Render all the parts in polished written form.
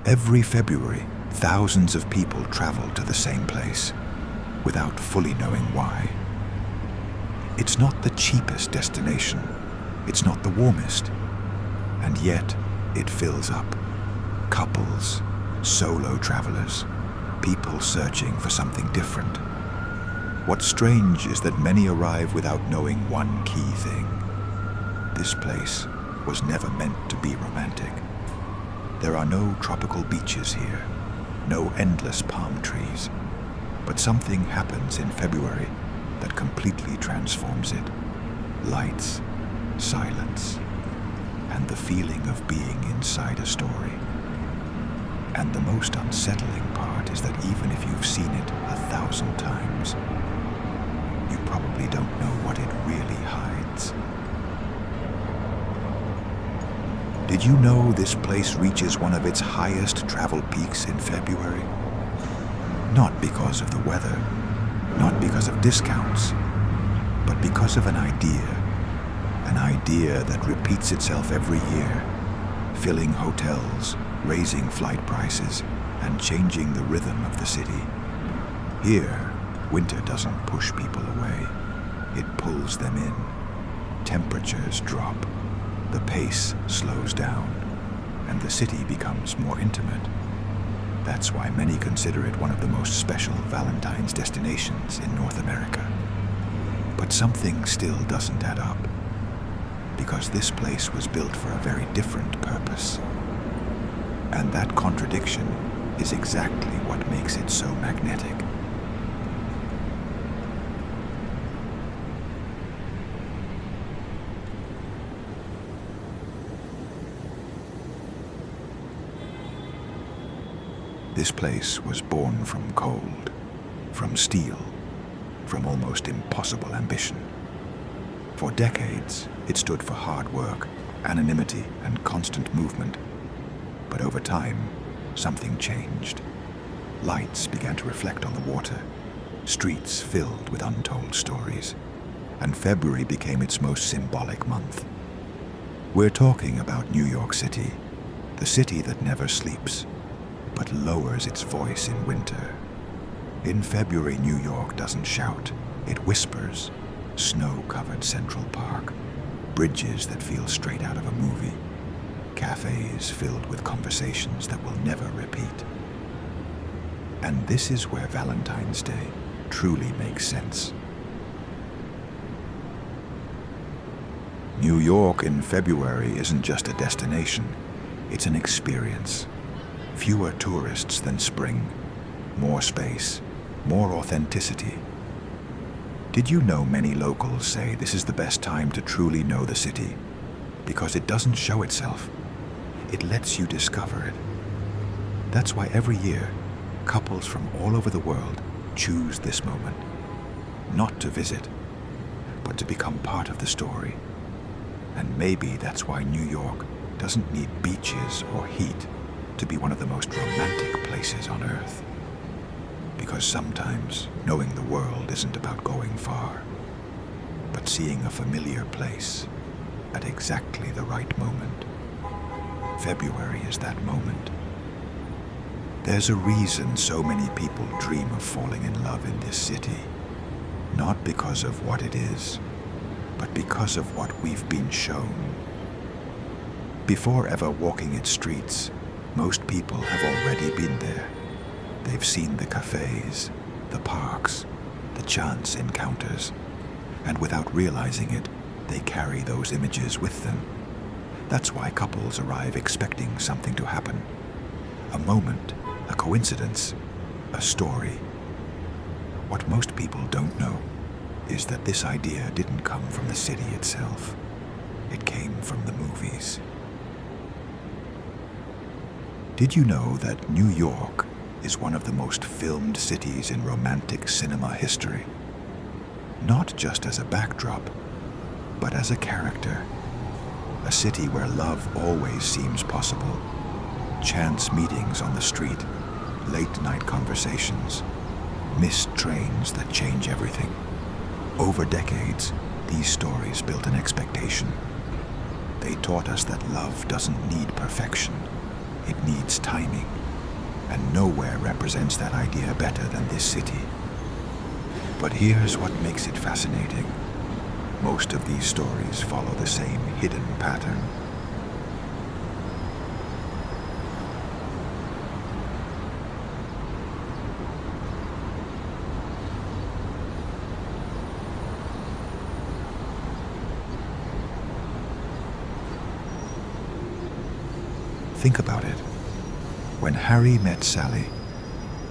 Every February, thousands of people travel to the same place without fully knowing why. It's not the cheapest destination. It's not the warmest. And yet, it fills up. Couples, solo travelers, people searching for something different. What's strange is that many arrive without knowing one key thing. This place was never meant to be romantic. There are no tropical beaches here, no endless palm trees. But something happens in February that completely transforms it. Lights, silence, and the feeling of being inside a story. And the most unsettling part is that even if you've seen it 1,000 times, you probably don't know what it really hides. Did you know this place reaches one of its highest travel peaks in February? Not because of the weather, not because of discounts, but because of an idea that repeats itself every year, filling hotels, raising flight prices, and changing the rhythm of the city. Here, winter doesn't push people away. It pulls them in. Temperatures drop, the pace slows down, and the city becomes more intimate. That's why many consider it one of the most special Valentine's destinations in North America. But something still doesn't add up, because this place was built for a very different purpose. And that contradiction is exactly what makes it so magnetic. This place was born from cold, from steel, from almost impossible ambition. For decades, it stood for hard work, anonymity, and constant movement. But over time, something changed. Lights began to reflect on the water, streets filled with untold stories, and February became its most symbolic month. We're talking about New York City, the city that never sleeps, but lowers its voice in winter. In February, New York doesn't shout, it whispers. Snow-covered Central Park, bridges that feel straight out of a movie, cafes filled with conversations that will never repeat. And this is where Valentine's Day truly makes sense. New York in February isn't just a destination, it's an experience. Fewer tourists than spring, more space, more authenticity. Did you know many locals say this is the best time to truly know the city? Because it doesn't show itself. It lets you discover it. That's why every year, couples from all over the world choose this moment. Not to visit, but to become part of the story. And maybe that's why New York doesn't need beaches or heat to be one of the most romantic places on Earth. Because sometimes knowing the world isn't about going far, but seeing a familiar place at exactly the right moment. February is that moment. There's a reason so many people dream of falling in love in this city. Not because of what it is, but because of what we've been shown. Before ever walking its streets, most people have already been there. They've seen the cafes, the parks, the chance encounters, and without realizing it, they carry those images with them. That's why couples arrive expecting something to happen. A moment, a coincidence, a story. What most people don't know is that this idea didn't come from the city itself. It came from the movies. Did you know that New York is one of the most filmed cities in romantic cinema history? Not just as a backdrop, but as a character. A city where love always seems possible. Chance meetings on the street, late-night conversations, missed trains that change everything. Over decades, these stories built an expectation. They taught us that love doesn't need perfection. It needs timing, and nowhere represents that idea better than this city. But here's what makes it fascinating. Most of these stories follow the same hidden pattern. Think about it. When Harry met Sally,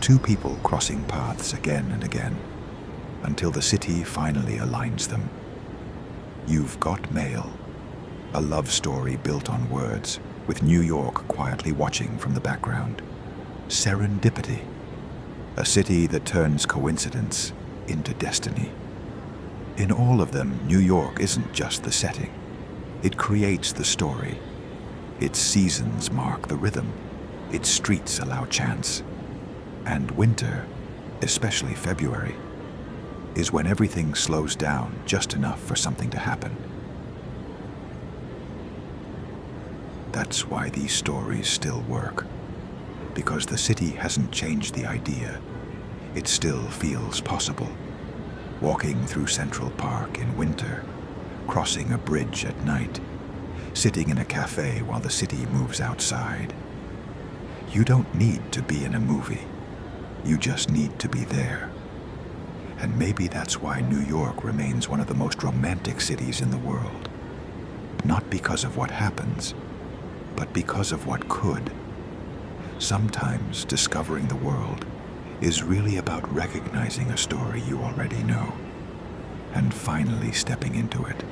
two people crossing paths again and again, until the city finally aligns them. You've Got Mail, a love story built on words, with New York quietly watching from the background. Serendipity, a city that turns coincidence into destiny. In all of them, New York isn't just the setting. It creates the story. Its seasons mark the rhythm. Its streets allow chance. And winter, especially February, is when everything slows down just enough for something to happen. That's why these stories still work. Because the city hasn't changed the idea. It still feels possible. Walking through Central Park in winter, crossing a bridge at night, sitting in a cafe while the city moves outside. You don't need to be in a movie. You just need to be there. And maybe that's why New York remains one of the most romantic cities in the world. Not because of what happens, but because of what could. Sometimes discovering the world is really about recognizing a story you already know and finally stepping into it.